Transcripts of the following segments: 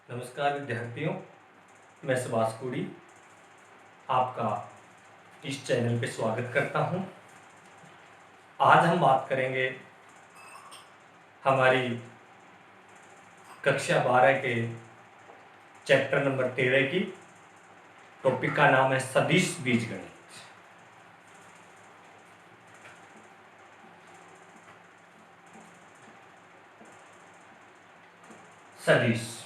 नमस्कार विद्यार्थियों, मैं सुभाष कोड़ी आपका इस चैनल पे स्वागत करता हूं। आज हम बात करेंगे हमारी कक्षा 12 के चैप्टर नंबर 13 की। टॉपिक का नाम है सदिश बीजगणित। सदिश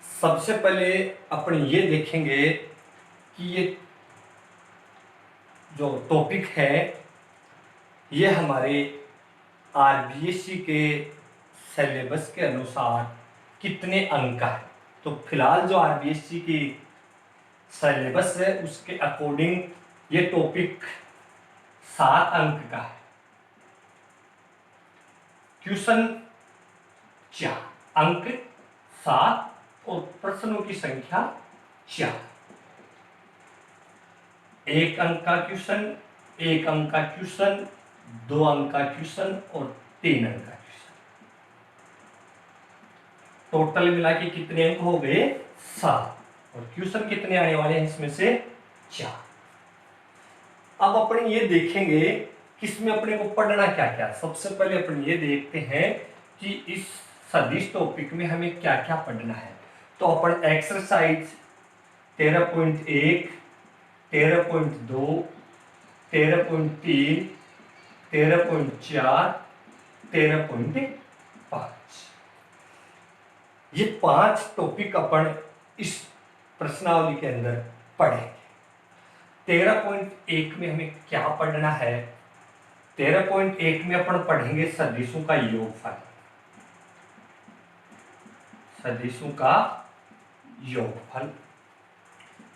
सबसे पहले अपन ये देखेंगे कि ये जो टॉपिक है ये हमारे आरबीएससी के सिलेबस के अनुसार कितने अंक का है। तो फिलहाल जो आरबीएससी की सिलेबस है उसके अकॉर्डिंग ये टॉपिक 7 अंक का है। क्वेश्चन 4, अंक 7 और प्रश्नों की संख्या 4। 1 अंक का क्वेश्चन, 1 अंक का क्वेश्चन, 2 अंक का क्वेश्चन और 3 अंक का क्वेश्चन। टोटल मिला के कितने अंक हो गए? 7। और क्वेश्चन कितने आने वाले हैं इसमें से? 4। अब अपन ये देखेंगे कि इसमें अपने को पढ़ना क्या क्या। सबसे पहले अपन ये देखते हैं कि इस सदिश टॉपिक में हमें क्या क्या पढ़ना है। तो अपन एक्सरसाइज 13.1, 13.2, 13.3, 13.4, 13.5 ये 5 टॉपिक अपन इस प्रश्नावली के अंदर पढ़ेंगे। 13.1 में हमें क्या पढ़ना है? 13.1 में अपन पढ़ेंगे सदिशों का योगफल। सदिशों का योगफल,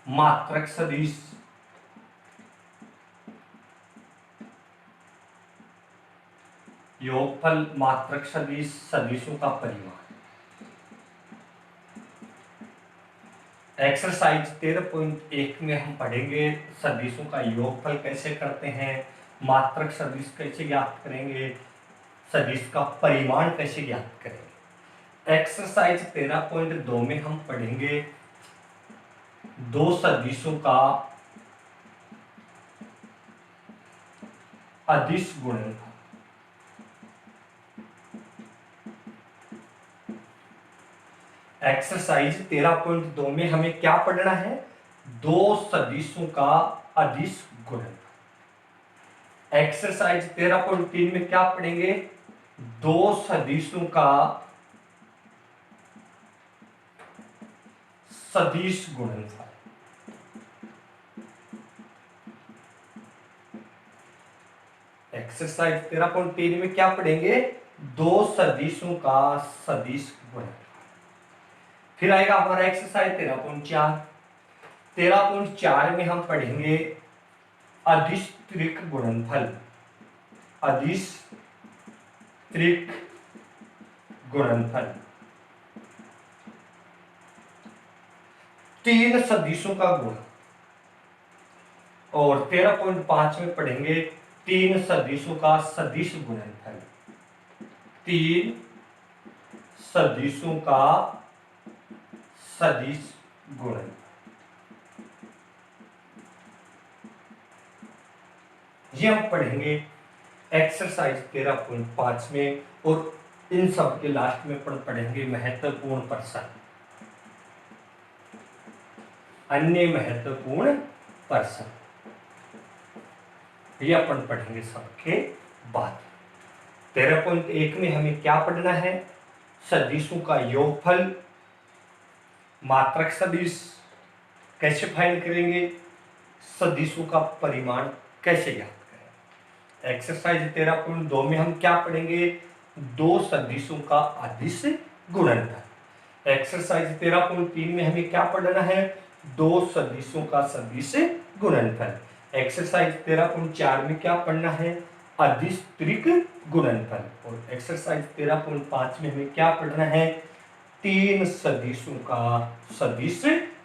मात्रक सदिश, योगफल, मात्रक सदिश, सदिशों का परिमाण। एक्सरसाइज 13.1 में हम पढ़ेंगे सदिशों का योगफल कैसे करते हैं, मात्रक सदिश कैसे ज्ञात करेंगे, सदिश का परिमाण कैसे ज्ञात करेंगे। एक्सरसाइज 13.2 में हम पढ़ेंगे 2 सदिशों का अदिश गुणनफल। एक्सरसाइज 13.2 में हमें क्या पढ़ना है? 2 सदिशों का अदिश गुणनफल। एक्सरसाइज 13.3 में क्या पढ़ेंगे? 2 सदिशों का सदिश गुणनफल। एक्सरसाइज 13.3 में क्या पढ़ेंगे? 2 सदिशों का सदिश गुणनफल। फिर आएगा हमारा एक्सरसाइज 13.4। 13.4 में हम पढ़ेंगे अदिश त्रिक गुणनफल। अदिश त्रिक गुणनफल 3 सदिशों का गुण। और 13.5 में पढ़ेंगे 3 सदिशों का सदिश गुणनफल। 3 सदिशों का सदिश गुणनफल। ये हम पढ़ेंगे एक्सरसाइज 13.5 में। और इन सब के लास्ट में पढ़ेंगे महत्वपूर्ण प्रश्न, अन्य महत्वपूर्ण प्रश्न। ये अपन पढ़ेंगे सबके बाद। 13.1 में हमें क्या पढ़ना है? सदिशों का योगफल, मात्रक सदिश कैसे फाइंड करेंगे, सदिशों का परिमाण कैसे ज्ञात करें। एक्सरसाइज 13.2 में हम क्या पढ़ेंगे? 2 सदिशों का अदिश गुणनफल। एक्सरसाइज 13.3 में हमें क्या पढ़ना है? 2 सदिशों का सदिश गुणनफल। एक्सरसाइज 13.4 में क्या पढ़ना है? अदिश त्रिक गुणनफल। और एक्सरसाइज 13.5 में हमें क्या पढ़ना है? 3 सदिशों का सदिश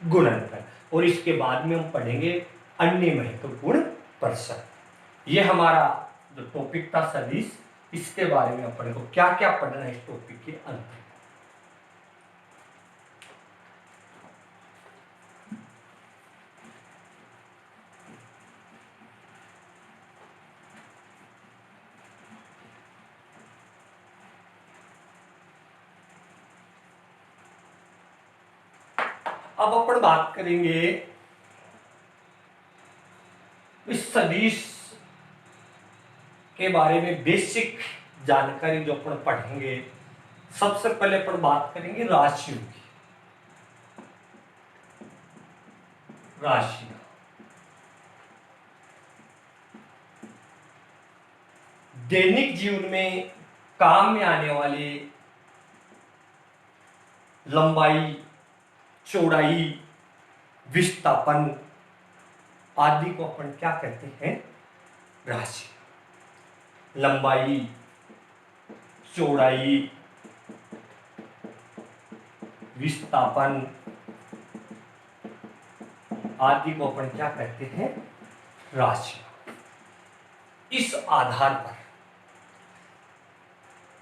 गुणनफल। और इसके बाद में हम पढ़ेंगे अन्य महत्वपूर्ण प्रश्न। ये हमारा जो टॉपिक था सदिश, इसके बारे में अपन को क्या क्या पढ़ना है इस टॉपिक के अंत। अब अपन बात करेंगे इस सदिश के बारे में बेसिक जानकारी जो अपन पढ़ेंगे। सबसे पहले अपन बात करेंगे राशियों की। राशियां दैनिक जीवन में काम में आने वाले लंबाई, चौड़ाई, विस्थापन आदि को अपन क्या कहते हैं? राशि। लंबाई, चौड़ाई, विस्थापन आदि को अपन क्या कहते हैं? राशि। इस आधार पर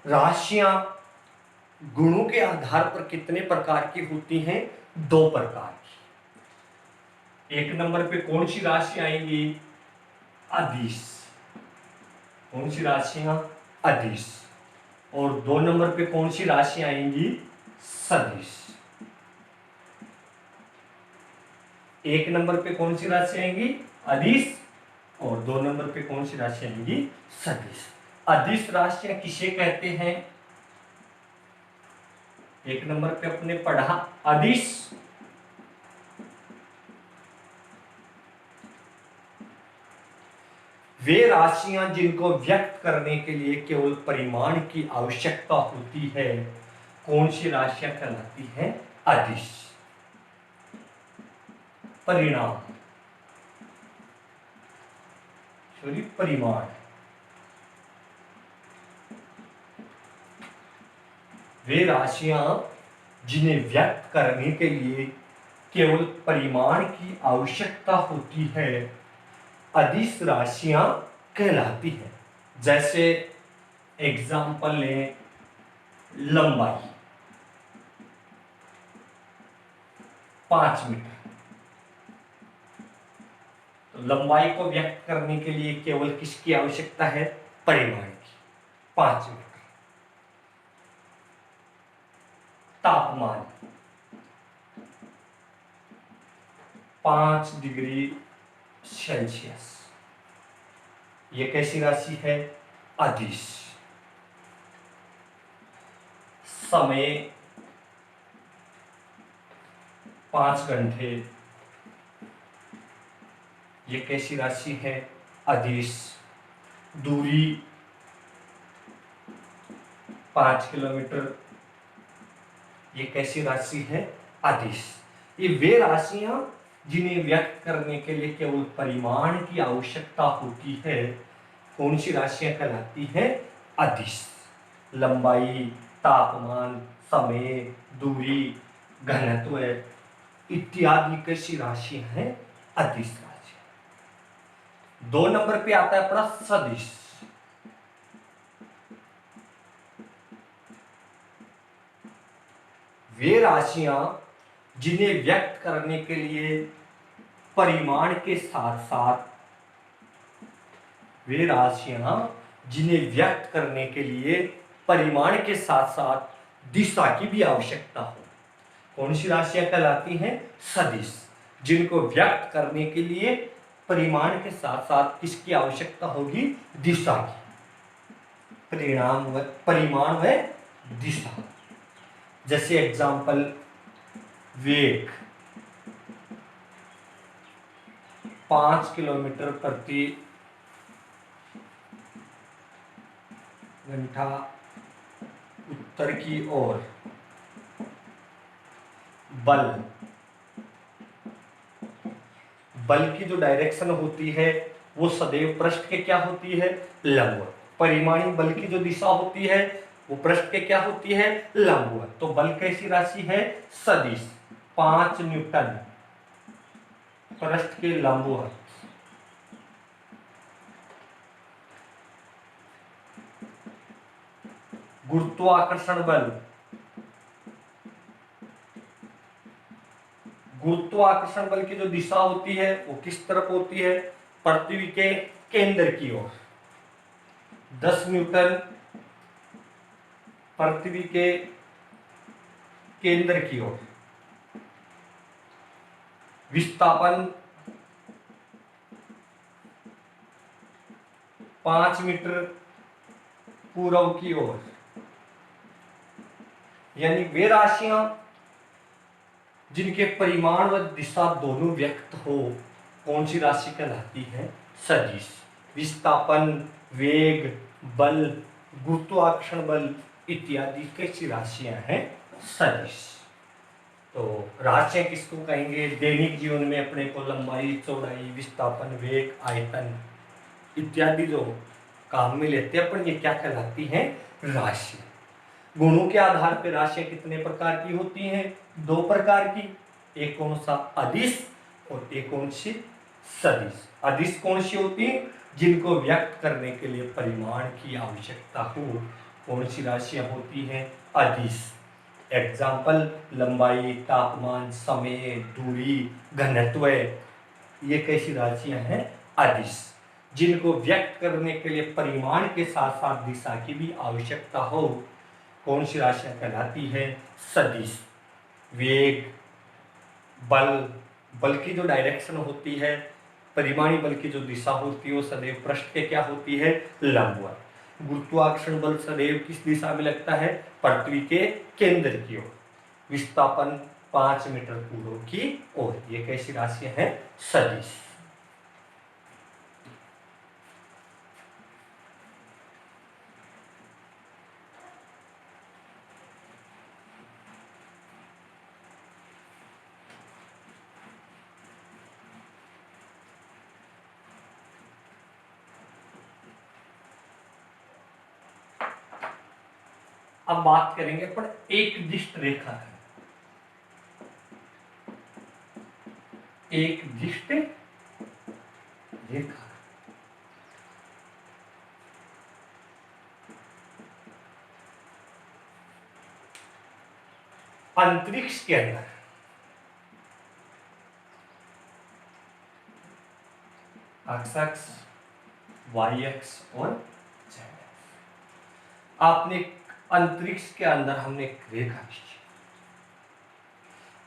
राशियां गुणों के आधार पर कितने प्रकार की होती हैं? 2 प्रकार की। 1 नंबर पे कौन सी राशि आएंगी? अदिश। कौन सी राशियां? अदिश। और 2 नंबर पे कौन सी राशि आएंगी? सदिश। 1 नंबर पे कौन सी राशि आएंगी? अदिश। और 2 नंबर पे कौन सी राशि आएंगी? सदिश। अदिश राशियां किसे कहते हैं? 1 नंबर पे अपने पढ़ा अदिश वे राशियां जिनको व्यक्त करने के लिए केवल परिमाण की आवश्यकता होती है। कौन सी राशियां कहलाती हैं? अदिश। परिणाम सॉरी परिमाण वे राशियां जिन्हें व्यक्त करने के लिए केवल परिमाण की आवश्यकता होती है, अदिश राशियां कहलाती हैं। जैसे एग्जाम्पल लें, लंबाई 5 मीटर। तो लंबाई को व्यक्त करने के लिए केवल किसकी आवश्यकता है? परिमाण की। 5 मीटर। तापमान 5 डिग्री सेल्सियस। ये कैसी राशि है? अदिश। समय 5 घंटे। ये कैसी राशि है? अदिश। दूरी 5 किलोमीटर। ये कैसी राशि है? अदिश। ये वे राशियां जिन्हें व्यक्त करने के लिए केवल परिमाण की आवश्यकता होती है। कौन सी राशियां कहलाती हैं? अदिश। लंबाई, तापमान, समय, दूरी, घनत्व इत्यादि कैसी राशियां हैं? अदिश राशियां। 2 नंबर पे आता है अपना सदिश। वे राशियां जिन्हें व्यक्त करने के लिए परिमाण के साथ साथ वे राशियां जिन्हें व्यक्त करने के लिए परिमाण के साथ साथ दिशा की भी आवश्यकता हो। कौन सी राशियां कहलाती हैं? सदिश। जिनको व्यक्त करने के लिए परिमाण के साथ साथ किसकी आवश्यकता होगी? दिशा की। परिमाण व दिशा। जैसे एग्जाम्पल, वेग 5 किलोमीटर प्रति घंटा उत्तर की ओर। बल की जो डायरेक्शन होती है वो सदैव पृष्ठ के क्या होती है? लंबवत। परिमाणी बल की जो दिशा होती है वो पृष्ठ के क्या होती है? लंबवत। तो बल कैसी राशि है? सदिश। 5 न्यूटन पृष्ठ के लंबवत। गुरुत्वाकर्षण बल। गुरुत्वाकर्षण बल की जो दिशा होती है वो किस तरफ होती है? पृथ्वी के केंद्र की ओर। 10 न्यूटन पृथ्वी के केंद्र की ओर। विस्थापन 5 मीटर पूर्व की ओर, यानी वे राशियां जिनके परिमाण व दिशा दोनों व्यक्त हो, कौन सी राशि कहलाती है? सदिश। विस्थापन, वेग, बल, गुरुत्वाकर्षण बल इत्यादि कैसी राशियां हैं? सदिश। तो राशियां किसको कहेंगे? दैनिक जीवन में अपने को लंबाई, चौड़ाई, विस्थापन, वेग, आयतन इत्यादि जो काम में लेते हैं अपन, ये क्या कहलाती हैं? राशि। गुणों के आधार पर राशियां कितने प्रकार की होती हैं? 2 प्रकार की। एक कौन सा? अदिश, और एक कौन सी? सदिश। अदिश कौन सी होती है? जिनको व्यक्त करने के लिए परिमाण की आवश्यकता हो, कौन सी राशियां होती हैं? अदिश। एग्जाम्पल, लंबाई, तापमान, समय, दूरी, घनत्व, ये कैसी राशियां हैं? अदिश। जिनको व्यक्त करने के लिए परिमाण के साथ साथ दिशा की भी आवश्यकता हो, कौन सी राशियां कहलाती है? सदिश। वेग, बल, बल की जो डायरेक्शन होती है, परिमाणी बल की जो दिशा होती है वो सदैव पृष्ठ के क्या होती है? लंबवत। गुरुत्वाकर्षण बल सदैव किस दिशा में लगता है? पृथ्वी के केंद्र की ओर। विस्थापन 5 मीटर पूर्व की ओर। ये कैसी राशियां हैं? सदिश। अब बात करेंगे अपन एक दिष्ट रेखा की। एक दिष्ट रेखा, अंतरिक्ष के अंदर एक्स एक्स, वाई एक्स और जेड एक्स। आपने अंतरिक्ष के अंदर हमने एक रेखा खींची।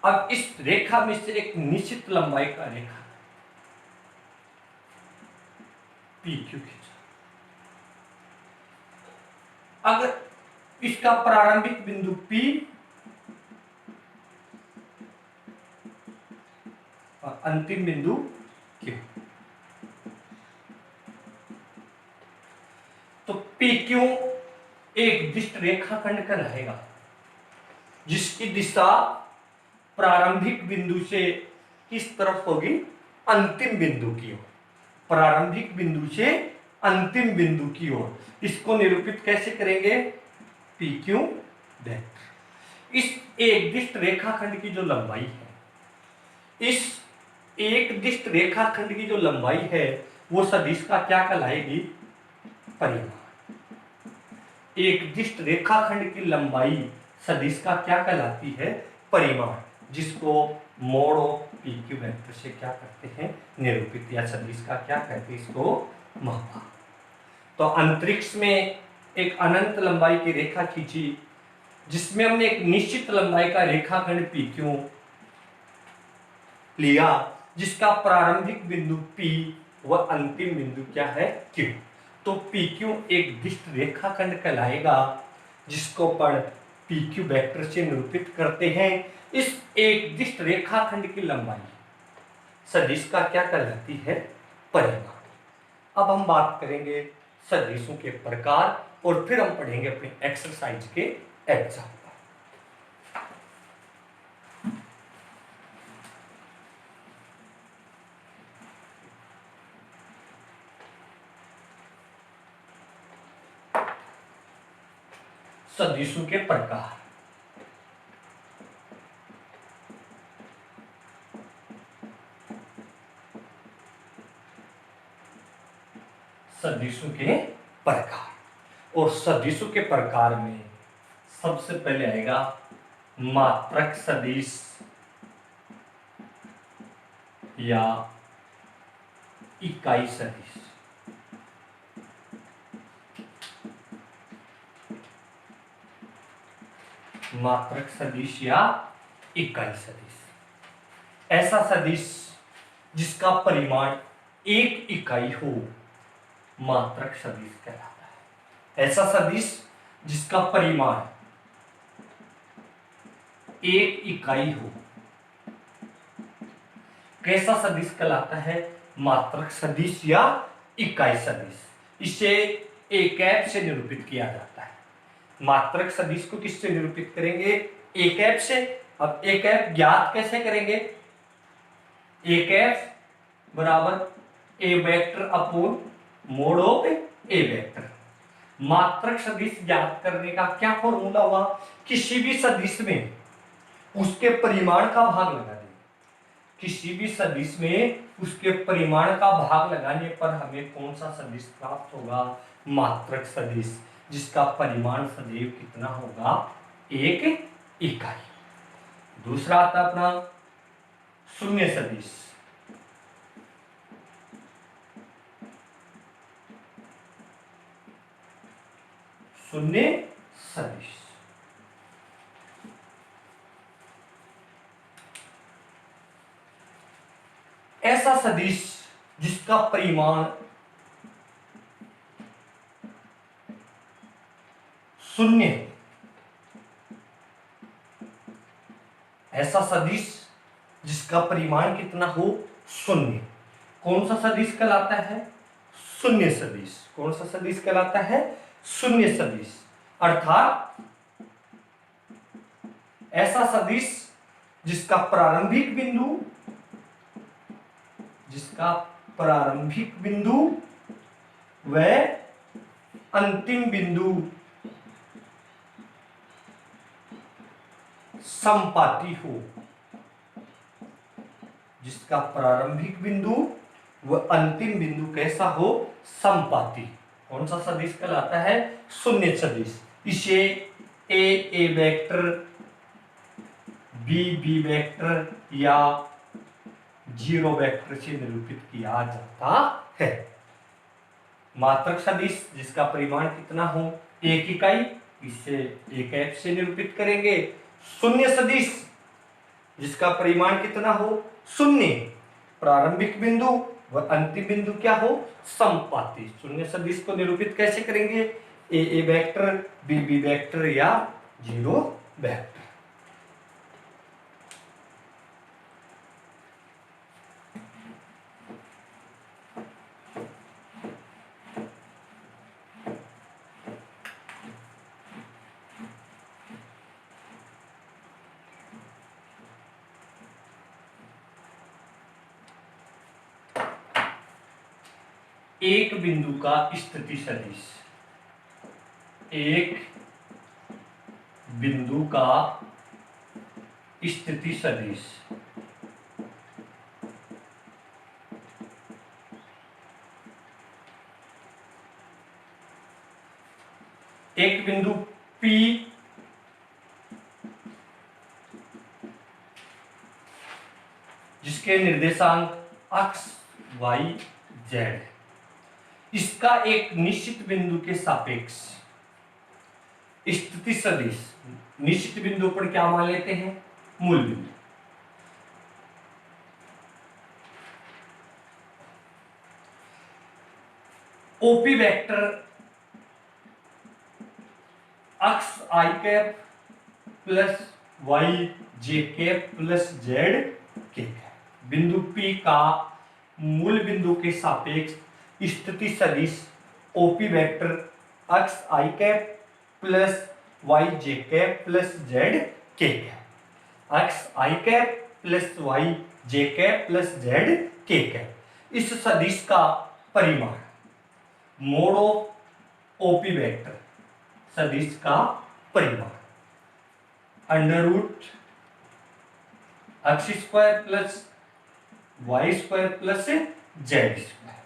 अब इस रेखा में से एक निश्चित लंबाई का रेखा पी क्यू खींचा। अगर इसका प्रारंभिक बिंदु P और अंतिम बिंदु Q, तो PQ एक दिष्ट रेखाखंड कहलाएगा जिसकी दिशा प्रारंभिक बिंदु से किस तरफ होगी? अंतिम बिंदु की ओर। प्रारंभिक बिंदु से अंतिम बिंदु की ओर। इसको निरूपित कैसे करेंगे? PQ vector. इस एक दिष्ट रेखाखंड की जो लंबाई है, इस एक दिष्ट रेखाखंड की जो लंबाई है वो सदिश का क्या कहलाएगी? परिमाण। एक दिष्ट रेखाखंड की लंबाई सदिश का क्या कहलाती है? परिमाण, जिसको मोड ऑफ PQ वेक्टर से क्या करते हैं? निरूपित, या सदिश का क्या कहते हैं? इसको मापा। तो अंतरिक्ष में एक अनंत लंबाई की रेखा खींची जिसमें हमने एक निश्चित लंबाई का रेखाखंड PQ लिया, जिसका प्रारंभिक बिंदु P व अंतिम बिंदु क्या है? Q। तो PQ एक दिष्ट रेखाखंड कहलाएगा जिसको अपन PQ वेक्टर से निरूपित करते हैं। इस एक दिष्ट रेखाखंड की लंबाई सदिश का क्या कहलाती है? परिमाण। अब हम बात करेंगे सदिशों के प्रकार और फिर हम पढ़ेंगे अपने एक्सरसाइज के एग्जाम्पल। सदिशों के प्रकार। सदिशों के प्रकार, और सदिशों के प्रकार में सबसे पहले आएगा मात्रक सदिश या इकाई सदिश। मात्रक सदिश या इकाई सदिश। ऐसा सदिश जिसका परिमाण एक इकाई हो मात्रक सदिश कहलाता है। ऐसा सदिश जिसका परिमाण एक इकाई हो कैसा सदिश कहलाता है? मात्रक सदिश या इकाई सदिश। इसे एक ऐप से निरूपित किया जाता है। मात्रक सदिश को किससे निरूपित करेंगे? एक ऐप से। अब एक ऐप ज्ञात कैसे करेंगे? एक ऐप बराबर A vector upon mod of A vector. मात्रक सदिश ज्ञात करने का क्या फॉर्मूला हुआ? किसी भी सदिश में उसके परिमाण का भाग लगा दें। किसी भी सदिश में उसके परिमाण का भाग लगाने पर हमें कौन सा सदिश प्राप्त होगा? मात्रक सदिश, जिसका परिमाण सदैव कितना होगा? एक इकाई। दूसरा आता अपना शून्य सदिश। शून्य सदिश ऐसा सदिश जिसका परिमाण शून्य। ऐसा सदिश जिसका परिमाण कितना हो? शून्य। कौन सा सदिश कहलाता है? शून्य सदिश। कौन सा सदिश कहलाता है? शून्य सदिश। अर्थात ऐसा सदिश जिसका प्रारंभिक बिंदु व अंतिम बिंदु समपाती हो। जिसका प्रारंभिक बिंदु व अंतिम बिंदु कैसा हो? समपाती। कौन सा सदिश कहलाता है? शून्य सदिश। इसे ए वेक्टर, बी वेक्टर या जीरो वेक्टर से निरूपित किया जाता है। मात्रक सदिश जिसका परिमाण कितना हो? एक इकाई, इसे एक ऐप से निरूपित करेंगे। शून्य सदिश जिसका परिमाण कितना हो? शून्य। प्रारंभिक बिंदु व अंतिम बिंदु क्या हो? समपाती। शून्य सदिश को निरूपित कैसे करेंगे? ए वेक्टर, बी वेक्टर या जीरो वेक्टर। एक बिंदु का स्थिति सदिश। एक बिंदु का स्थिति सदिश एक बिंदु P जिसके निर्देशांक x, y, z, इसका एक निश्चित बिंदु के सापेक्ष स्थिति सदिश। निश्चित बिंदु पर क्या मान लेते हैं? मूल बिंदु। OP vector x i cap plus y j cap plus Z cap. बिंदु P का मूल बिंदु के सापेक्ष स्थिति सदिश OP vector x i cap plus y j cap plus z k cap. X i cap plus y j cap plus z k cap. इस सदिश का परिमाण मोड ऑफ ओपी वेक्टर सदिश का परिमाण under root x square plus y square plus z square.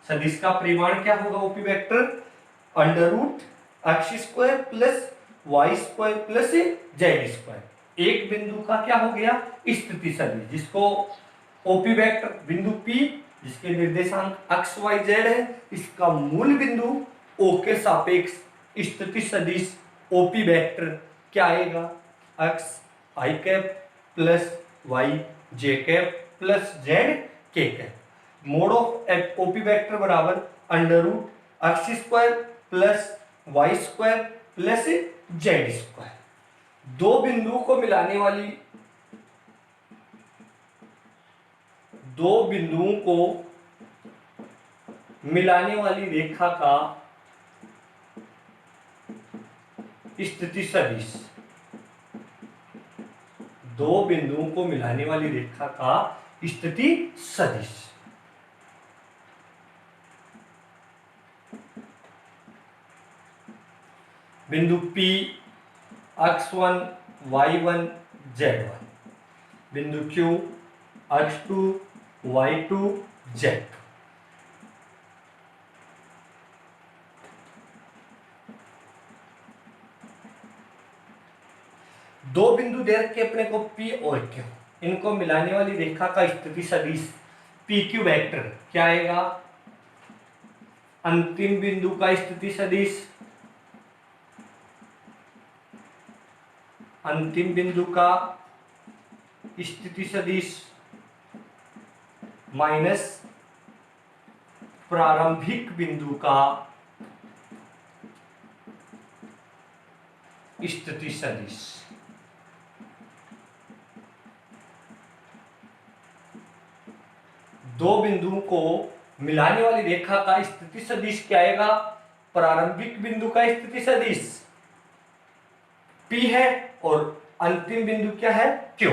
सदिश का परिमाण क्या होगा? OP vector under root x square plus y square plus z square. एक बिंदु का क्या हो गया? स्थिति सदिश, जिसको ओपी वेक्टर बिंदु P जिसके निर्देशांक एक्स वाई जेड है, इसका मूल बिंदु O के सापेक्ष स्थिति सदिश ओपी वेक्टर क्या आएगा? X i cap plus y j cap plus z k cap. Mod of OP vector बराबर under root x square plus y square plus z square. दो बिंदुओं को मिलाने वाली रेखा का स्थिति सदिश, दो बिंदुओं को मिलाने वाली रेखा का स्थिति सदिश। बिंदु P x1 y1 z1, बिंदु Q x2 y2 z2। दो बिंदु दे रखे अपने को P और Q, इनको मिलाने वाली रेखा का स्थिति सदिश PQ वेक्टर क्या आएगा? अंतिम बिंदु का स्थिति सदिश, अंतिम बिंदु का स्थिति सदिश माइनस प्रारंभिक बिंदु का स्थिति सदिश। दो बिंदुओं को मिलाने वाली रेखा का स्थिति सदिश क्या आएगा? प्रारंभिक बिंदु का स्थिति सदिश P है और अंतिम बिंदु क्या है? Q।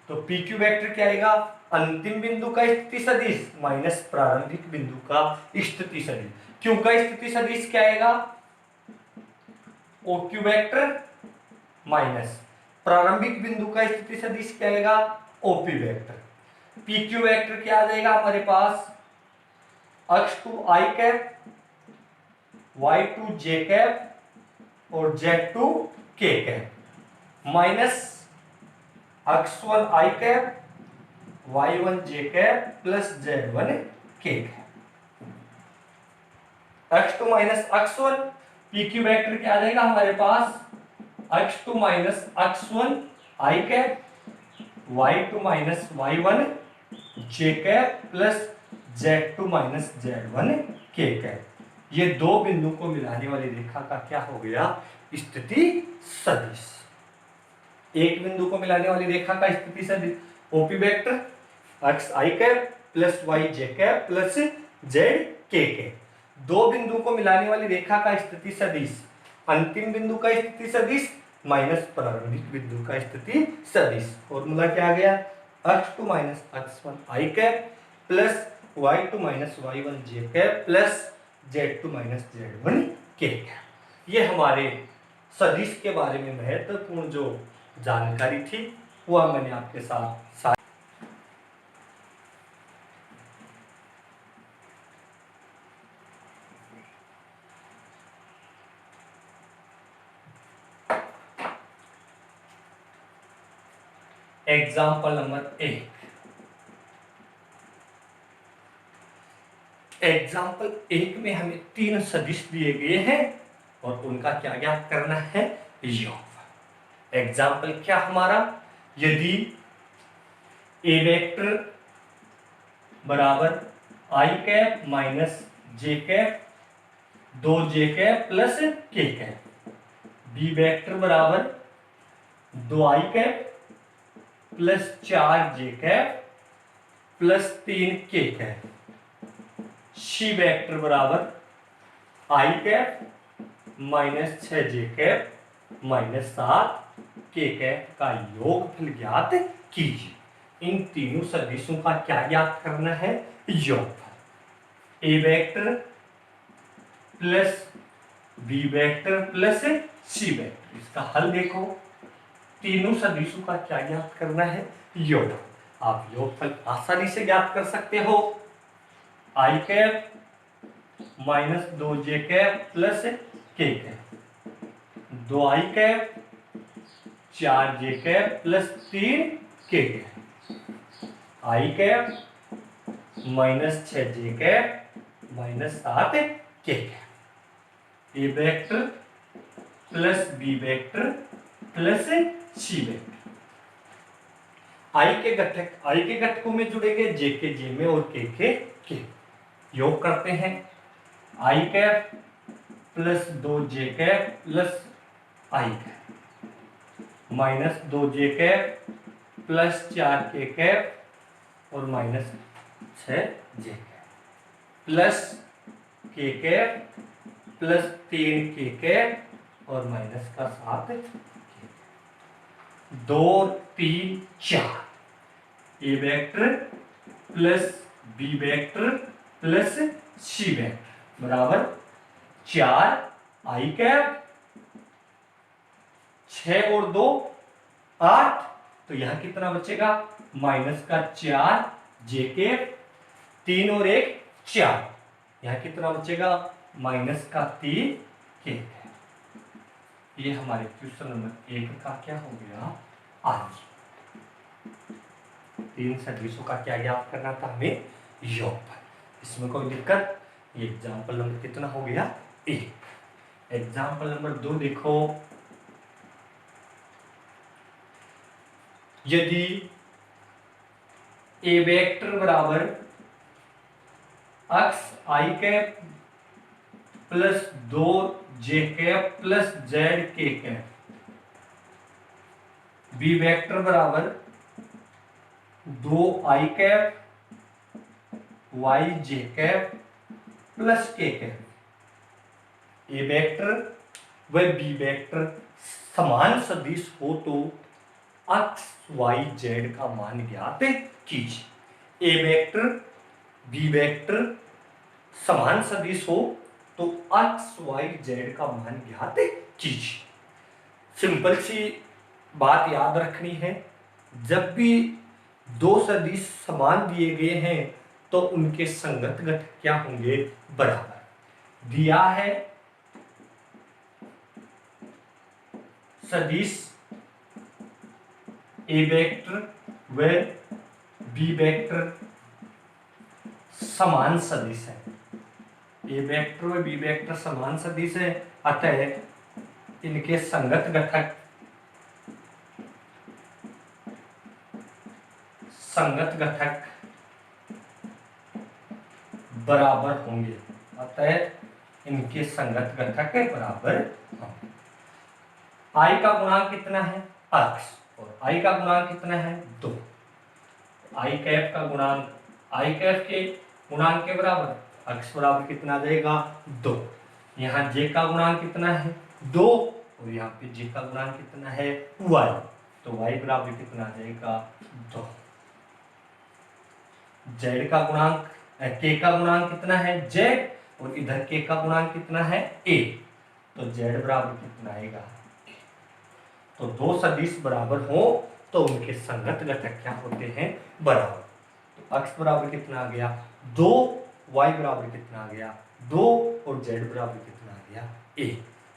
तो PQ वेक्टर क्या आएगा? अंतिम बिंदु का स्थिति सदिश माइनस प्रारंभिक बिंदु का स्थिति सदिश। Q का स्थिति सदिश क्या आएगा? OQ वेक्टर माइनस प्रारंभिक बिंदु का स्थिति सदिश क्या आएगा? OP vector. PQ वेक्टर क्या आ जाएगा हमारे पास? x2 i cap, y2 j cap और z2 k cap minus x1 i cap, y1 j cap plus z1 k cap. x2 minus x1, PQ vector क्या आ जाएगा हमारे पास? x2 minus x1 i cap, y2 minus y1 j cap plus z2 minus z1 k cap. ये दो बिंदु को मिलाने वाली रेखा का क्या हो गया? स्थिति सदिश। एक बिंदु को मिलाने वाली रेखा का स्थिति सदिश OP vector x i cap plus y j cap plus z k cap. दो बिंदु को मिलाने वाली रेखा का स्थिति सदिश अंतिम बिंदु का स्थिति सदिश माइनस प्रारंभिक बिंदु का स्थिति सदिश। फॉर्मूला क्या आ गया? x2 minus x1 i cap plus y2 minus y1 j cap plus z2 minus z1 k cap. ये हमारे सदिश के बारे में महत्वपूर्ण जो जानकारी थी वह मैंने आपके साथ एग्जाम्पल नंबर 1। एग्जाम्पल 1 में हमें तीन सदिश दिए गए हैं और उनका क्या ज्ञात करना है? योगफल। एग्जाम्पल क्या हमारा? यदि ए वेक्टर बराबर आई कैप माइनस जे कैप, दो j cap plus k cap, B vector बराबर दो आई कैप प्लस चार जे कैप प्लस तीन के कैप, सी वेक्टर बराबर आई cap minus 6 j cap minus 7 k cap का योगफल ज्ञात कीजिए। इन तीनों सदिशों का क्या ज्ञात करना है? योगफल। A vector plus B vector plus C vector, इसका हल देखो। तीनों सदिशों का क्या ज्ञात करना है? योगफल। आप योगफल आसानी से ज्ञात कर सकते हो। आई कैप माइनस दो j cap plus k cap, दो आई कैप चार जे कैप प्लस तीन k cap, i cap minus 6 j cap minus 7 k cap. A vector plus B vector plus C vector. I के घटकों में जुड़ेंगे, जे के जे में और के योग करते हैं। आई कैप प्लस 2 जे कैप प्लस आई कैप माइनस 2 जे कैप प्लस 4 के कैप और minus 6 j cap plus k cap plus 3 के कैप और माइनस का 7 2 3 4 A vector plus B vector plus C vector बराबर 4 आई कैप 6 और 2 8। तो यहां कितना बचेगा माइनस का 4 जे कैप 3 और 1 4। यहां कितना बचेगा माइनस का 3 के। ये हमारे क्वेश्चन नंबर 1 का क्या हो गया आंसर। 3 सदिशों का क्या ज्ञात करना था हमें योगफल। इसमें कोई दिक्कत। ये एग्जाम्पल नंबर कितना हो गया 1। एग्जाम्पल नंबर 2 देखो। यदि ए वेक्टर बराबर x i cap plus 2 J cap plus z k cap, B vector बराबर 2 आई cap Y j cap plus k cap, A vector व बी वेक्टर समान सदिश हो तो एक्स वाई जेड का मान ज्ञात कीजिए। ए वेक्टर बी वेक्टर समान सदिश हो तो एक्स वाई जेड का मान ज्ञात कीजिए। सिंपल सी बात याद रखनी है, जब भी दो सदिश समान दिए गए हैं तो उनके संगत घटक क्या होंगे बराबर। दिया है सदिश ए वेक्टर व बी वेक्टर समान सदिश है। ए वेक्टर व बी वेक्टर समान सदिश है, अतः इनके संगत घटक बराबर होंगे। अतः इनके संगत घटक बराबर होंगे। आई का गुणांक कितना है एक्स और आई का गुणांक कितना है 2। आई कैप का गुणांक आई कैप के गुणांक के बराबर एक्स बराबर कितना आ जाएगा 2। यहाँ जे का गुणांक कितना है 2 और यहाँ पे जे का गुणांक कितना है वाई, तो वाई बराबर कितना आ जाएगा 2। जेड का गुणांक के का गुणांक कितना है जेड और इधर के का गुणांक कितना है ए, तो जेड बराबर कितना आएगा। तो दो सदिश बराबर हो तो उनके संगत घटक क्या होते हैं बराबर। तो एक्स बराबर कितना आ गया 2, वाई बराबर कितना आ गया 2 और जेड बराबर कितना आ गया ए।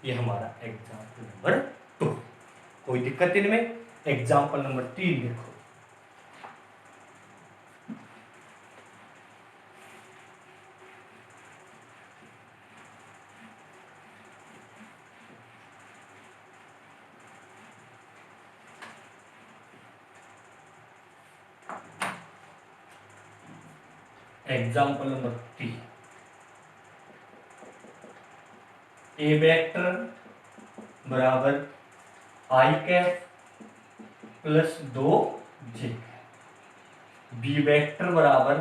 ये हमारा एग्जाम्पल नंबर 2। कोई दिक्कत इनमें। एग्जाम्पल नंबर 3 देखो। Example number 3। ए वेक्टर बराबर आई कैप प्लस 2 जे कैप, बी वेक्टर बराबर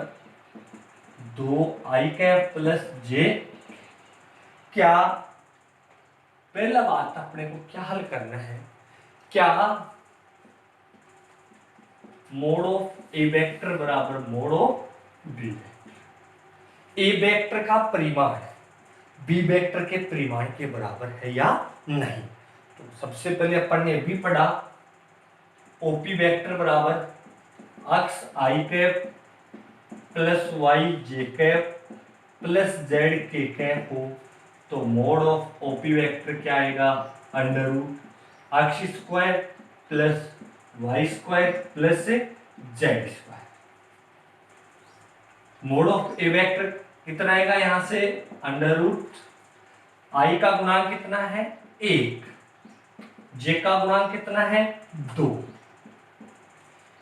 2 आई कैप प्लस जे। क्या पहला बात अपने को क्या हल करना है, क्या मोड ऑफ ए वेक्टर बराबर mod of B vector A vector का परिमाण बी वेक्टर के परिमाण के बराबर है या नहीं। तो सबसे पहले अपन ने भी पढ़ा ओपी वेक्टर बराबर x i cap plus y j cap plus z k cap हो तो मोड ऑफ ओपी वेक्टर क्या आएगा under root x square plus y square plus z square. Mod of A vector कितना आएगा यहां से under root I का गुणांक कितना है 1, जे का गुणांक कितना है 2,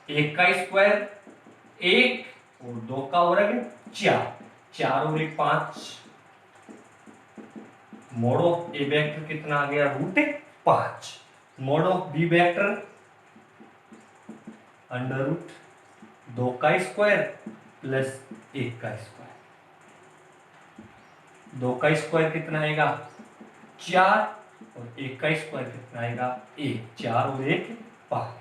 एक का स्क्वायर 1 और 2 का वर्ग 4, 4 और 1 5, मोड ऑफ ए वेक्टर कितना आ गया √5, mod of B vector under root 2 का स्क्वायर प्लस 1 का स्क्वायर, 2 का स्क्वायर कितना आएगा 4 और 1 का स्क्वायर कितना आएगा 1, 4 और 1 5,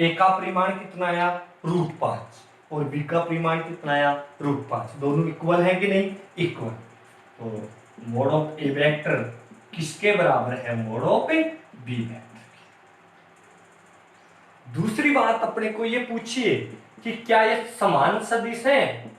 ए का परिमाण कितना आया √5 और बी का परिमाण कितना आया √5, दोनों इक्वल है कि नहीं, इक्वल। तो मोड ऑफ ए वेक्टर किसके बराबर है, मोड ऑफ बी वेक्टर। दूसरी बात अपने को ये पूछिए कि क्या ये समान सदिश हैं।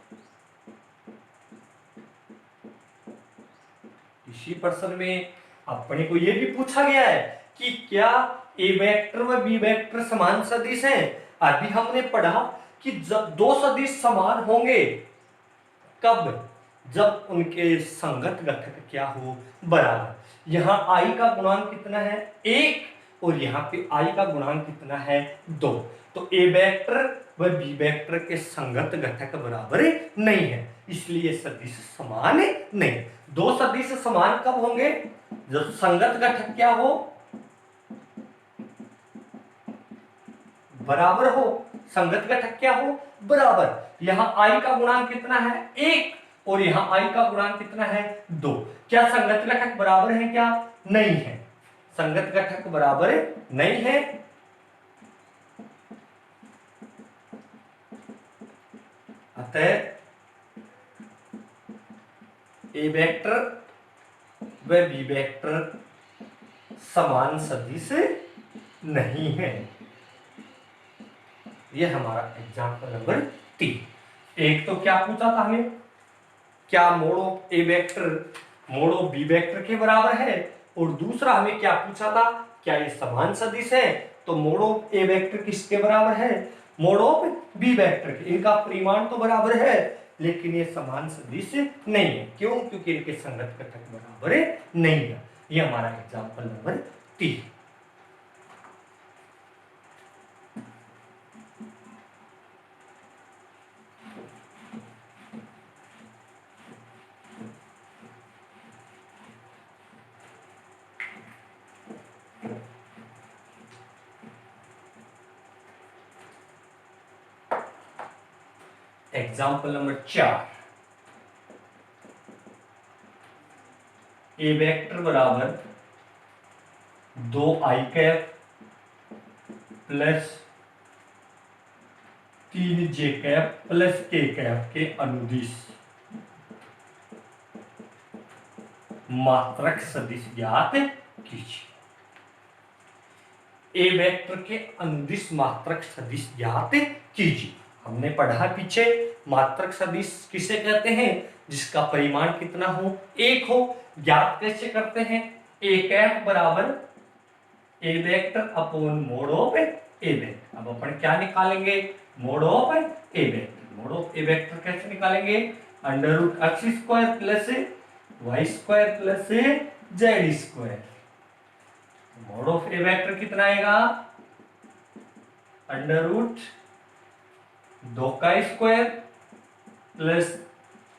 इसी प्रश्न में अपने को ये भी पूछा गया है कि क्या ए वेक्टर व बी वेक्टर समान सदिश हैं। अभी हमने पढ़ा कि जब दो सदिश समान होंगे, कब, जब उनके संगत घटक क्या हो बराबर। यहां आई का गुणांक कितना है 1 और यहाँ पे आई का गुणांक कितना है 2, तो ए वेक्टर व बी वेक्टर के संगत घटक बराबर नहीं है, इसलिए सदिश समान नहीं। दो सदिश समान कब होंगे, जब संगत घटक क्या हो बराबर हो, संगत घटक क्या हो बराबर। यहां आई का गुणांक कितना है 1 और यहां आई का गुणांक कितना है 2, क्या संगत घटक बराबर है, क्या नहीं है, संगत घटक बराबर नहीं है। अतः ए वेक्टर व बी वेक्टर समान सदिश नहीं है। यह हमारा एग्जाम्पल नंबर 3। एक तो क्या पूछा था हमें, क्या mod of A vector mod of B vector के बराबर है, और दूसरा हमें क्या पूछा था, क्या ये समान सदिश है। तो मोड ऑफ ए वेक्टर किसके बराबर है, मोड ऑफ बी वेक्टर के। इनका परिमाण तो बराबर है लेकिन ये समान सदिश नहीं है, क्यों, क्योंकि इनके संगत घटक बराबर नहीं है। ये हमारा example number 3। Example number 4, A vector बराबर 2i cap plus 3j cap plus k cap के अनुदिश मात्रक सदिश ज्ञात कीजिए। ए वेक्टर के अनुदिश मात्रक सदिश ज्ञात कीजिए। हमने पढ़ा पीछे, मात्रक सदिश किसे कहते हैं, जिसका परिमाण कितना हो 1 हो। ज्ञात कैसे करते हैं, ए कैप बराबर A vector upon mod of A vector. अब अपन क्या निकालेंगे, mod of A vector. Mod of A vector कैसे निकालेंगे, under root x square plus y square plus z square. Mod of A vector कितना आएगा, under root 2 का square plus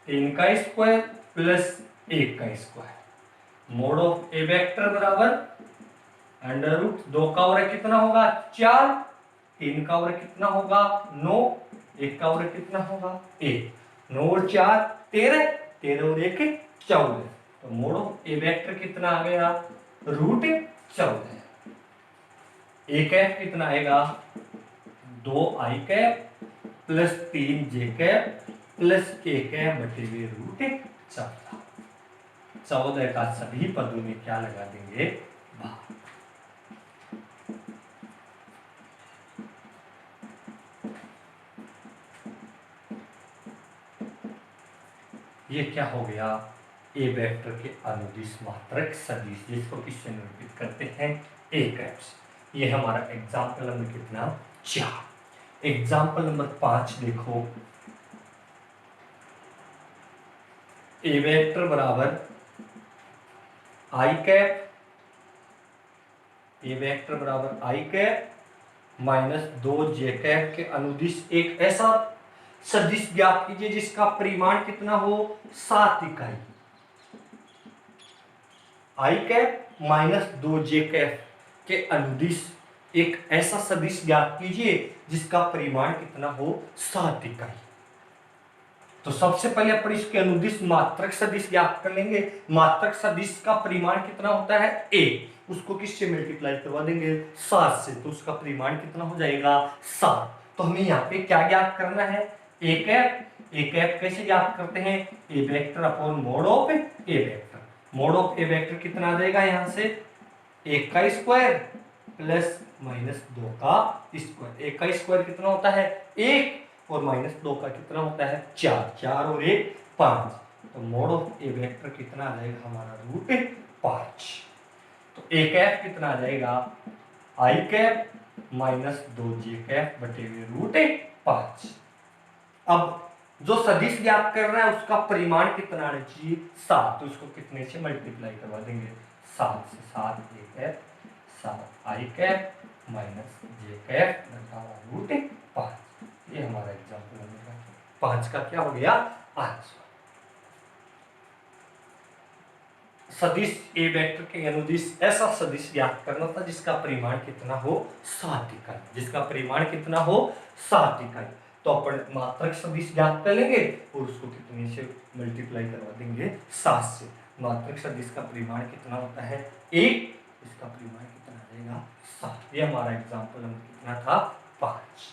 3 का स्क्वायर प्लस 1 का square. Mod of A vector बराबर under root 2 का वर्ग कितना होगा 4, 3 का वर्ग कितना होगा 9, 1 का वर्ग कितना होगा 1, 9 और 4 13, 13 और 1 14। तो मोड ऑफ ए वेक्टर कितना आ गया √14। ए कैप कितना आएगा 2i cap plus 3j cap plus k cap बटे हुए √14। 14 का सभी पदों में क्या लगा देंगे, भाग। ये क्या हो गया, ए वेक्टर के अनुदिश मात्रक सदिश, जिसको किससे निरूपित करते हैं, ए कैप से। ये हमारा एग्जाम्पल नंबर कितना 4। एग्जाम्पल नंबर 5 देखो, ए वेक्टर बराबर आई कैप, ए वेक्टर बराबर आई कैप माइनस 2 कैप के अनुदिश एक ऐसा सदिश ज्ञात कीजिए जिसका परिमाण कितना हो 7 इकाई। आई कैप माइनस 2 के अनुदिश एक ऐसा सदिश ज्ञात कीजिए जिसका परिमाण कितना हो 7 इकाई। तो सबसे पहले अपन इसके अनुदिश मात्रक सदिश ज्ञात कर लेंगे। मात्रक सदिश का परिमाण कितना होता है a, उसको किससे मल्टीप्लाई करवा देंगे 7 से, तो उसका परिमाण कितना हो जाएगा 7। तो हमें यहाँ पे क्या ज्ञात करना है a कैप कैसे ज्ञात करते हैं a vector upon mod of a vector. Mod of a vector कितना आ जाएगा यहाँ से 1 का स्क्वायर प्लस माइनस 2 का स्क्वायर। 1 का स्क्वायर कितना होता है 1 और माइनस 2 का कितना होता है 4 और 1 5। तो मोड ऑफ ए वेक्टर कितना आ जाएगा हमारा रूट 5। तो ए कैप कितना आ जाएगा आई कैप माइनस 2 कैप बटे हुए रूट 5। अब जो सदिश ज्ञात कर रहा है उसका परिमाण कितना आना चाहिए 7, तो इसको कितने से मल्टीप्लाई करवा देंगे 7 से। 7 A cap 7 I cap minus J cap बटा रूट 5। ये हमारा एग्जाम्पल बनेगा 5 का क्या हो गया आंसर। सदिश ए वेक्टर के अनुदिश ऐसा सदिश ज्ञात करना था जिसका परिमाण कितना हो 7 इकाई, जिसका परिमाण कितना हो 7 इकाई। तो अपन मात्रक सदिश ज्ञात कर लेंगे और उसको कितने से मल्टीप्लाई करवा देंगे 7 से। मात्रक सदिश का परिमाण कितना होता है 1, इसका परिमाण कितना आ जाएगा 7। ये हमारा एग्जाम्पल नंबर कितना था 5।